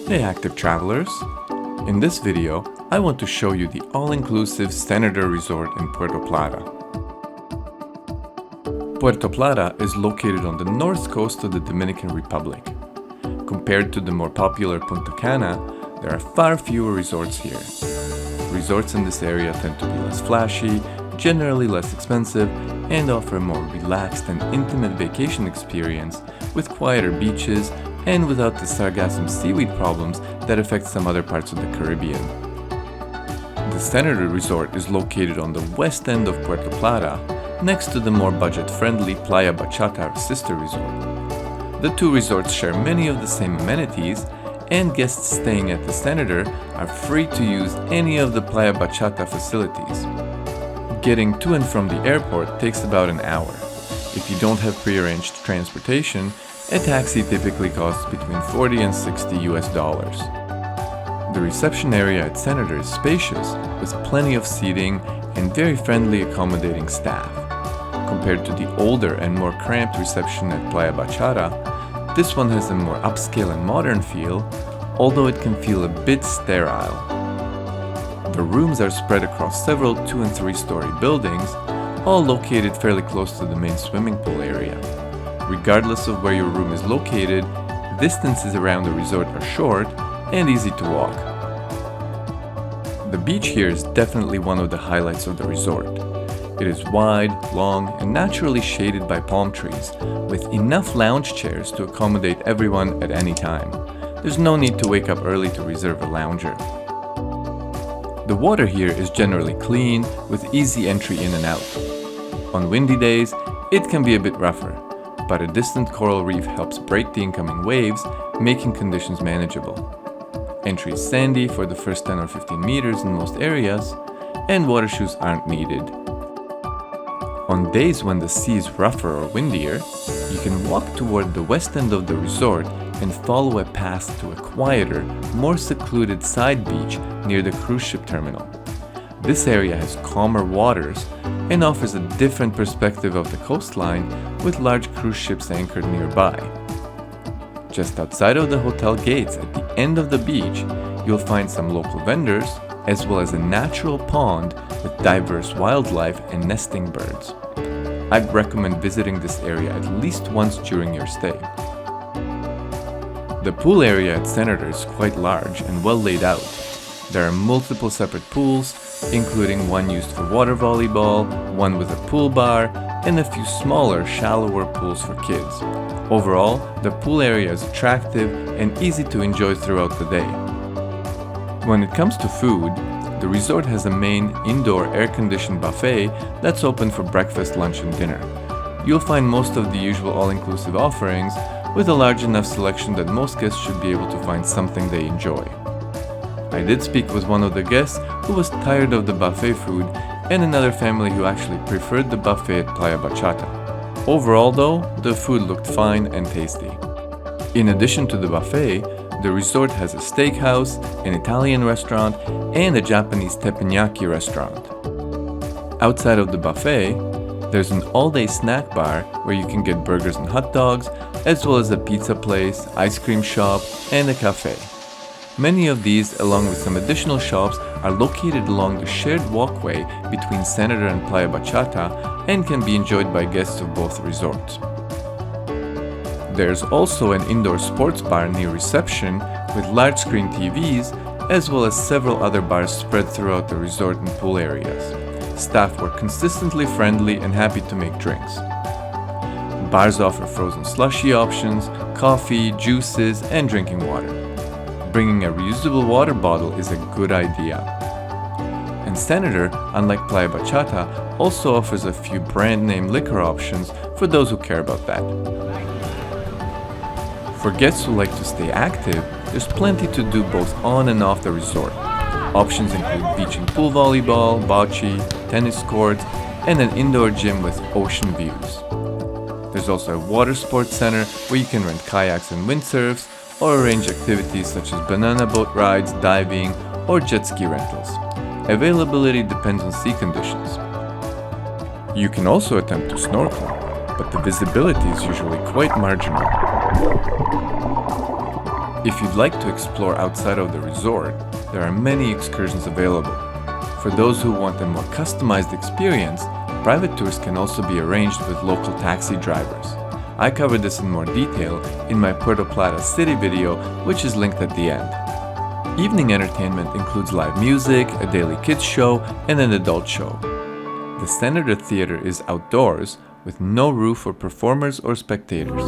Hey active travelers! In this video, I want to show you the all-inclusive Senator Resort in Puerto Plata. Puerto Plata is located on the north coast of the Dominican Republic. Compared to the more popular Punta Cana, there are far fewer resorts here. Resorts in this area tend to be less flashy, generally less expensive, and offer a more relaxed and intimate vacation experience with quieter beaches and without the sargassum seaweed problems that affect some other parts of the Caribbean. The Senator Resort is located on the west end of Puerto Plata, next to the more budget-friendly Playabachata sister resort. The two resorts share many of the same amenities, and guests staying at the Senator are free to use any of the Playabachata facilities. Getting to and from the airport takes about an hour. If you don't have prearranged transportation, a taxi typically costs between $40 and $60. The reception area at Senator is spacious, with plenty of seating and very friendly, accommodating staff. Compared to the older and more cramped reception at Playabachata, this one has a more upscale and modern feel, although it can feel a bit sterile. The rooms are spread across several 2- and 3-story buildings, all located fairly close to the main swimming pool area. Regardless of where your room is located, distances around the resort are short and easy to walk. The beach here is definitely one of the highlights of the resort. It is wide, long, and naturally shaded by palm trees, with enough lounge chairs to accommodate everyone at any time. There's no need to wake up early to reserve a lounger. The water here is generally clean, with easy entry in and out. On windy days, it can be a bit rougher, but a distant coral reef helps break the incoming waves, making conditions manageable. Entry is sandy for the first 10 or 15 meters in most areas, and water shoes aren't needed. On days when the sea is rougher or windier, you can walk toward the west end of the resort and follow a path to a quieter, more secluded side beach near the cruise ship terminal. This area has calmer waters and offers a different perspective of the coastline with large cruise ships anchored nearby. Just outside of the hotel gates at the end of the beach, you'll find some local vendors, as well as a natural pond with diverse wildlife and nesting birds. I'd recommend visiting this area at least once during your stay. The pool area at Senator is quite large and well laid out. There are multiple separate pools, including one used for water volleyball, one with a pool bar, and a few smaller, shallower pools for kids. Overall, the pool area is attractive and easy to enjoy throughout the day. When it comes to food, the resort has a main indoor air-conditioned buffet that's open for breakfast, lunch, and dinner. You'll find most of the usual all-inclusive offerings, with a large enough selection that most guests should be able to find something they enjoy. I did speak with one of the guests who was tired of the buffet food and another family who actually preferred the buffet at Playabachata. Overall though, the food looked fine and tasty. In addition to the buffet, the resort has a steakhouse, an Italian restaurant, and a Japanese teppanyaki restaurant. Outside of the buffet, there's an all-day snack bar where you can get burgers and hot dogs, as well as a pizza place, ice cream shop, and a cafe. Many of these, along with some additional shops, are located along the shared walkway between Senator and Playabachata and can be enjoyed by guests of both resorts. There's also an indoor sports bar near reception with large screen TVs, as well as several other bars spread throughout the resort and pool areas. Staff were consistently friendly and happy to make drinks. Bars offer frozen slushie options, coffee, juices, and drinking water. Bringing a reusable water bottle is a good idea. And Senator, unlike Playabachata, also offers a few brand-name liquor options for those who care about that. For guests who like to stay active, there's plenty to do both on and off the resort. Options include beach and pool volleyball, bocce, tennis courts, and an indoor gym with ocean views. There's also a water sports center where you can rent kayaks and windsurfs, or arrange activities such as banana boat rides, diving, or jet ski rentals. Availability depends on sea conditions. You can also attempt to snorkel, but the visibility is usually quite marginal. If you'd like to explore outside of the resort, there are many excursions available. For those who want a more customized experience, private tours can also be arranged with local taxi drivers. I covered this in more detail in my Puerto Plata city video, which is linked at the end. Evening entertainment includes live music, a daily kids show, and an adult show. The Senator Theater is outdoors, with no roof for performers or spectators.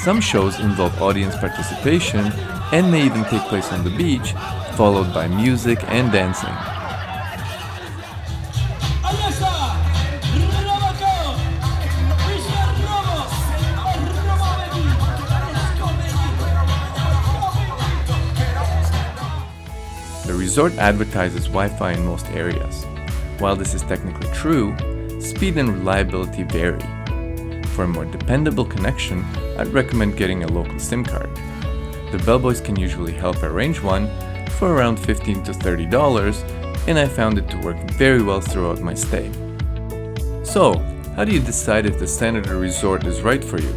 Some shows involve audience participation and may even take place on the beach, followed by music and dancing. The resort advertises Wi-Fi in most areas. While this is technically true, speed and reliability vary. For a more dependable connection, I'd recommend getting a local SIM card. The bellboys can usually help arrange one for around $15 to $30, and I found it to work very well throughout my stay. So, how do you decide if the Senator Resort is right for you?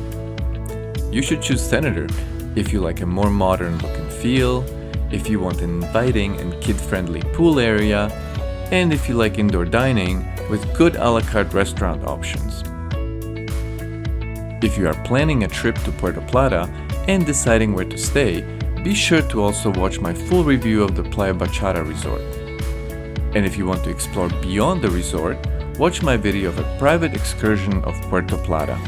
You should choose Senator if you like a more modern look and feel, if you want an inviting and kid-friendly pool area, and if you like indoor dining with good a la carte restaurant options. If you are planning a trip to Puerto Plata and deciding where to stay, be sure to also watch my full review of the Playabachata Resort. And if you want to explore beyond the resort, watch my video of a private excursion of Puerto Plata.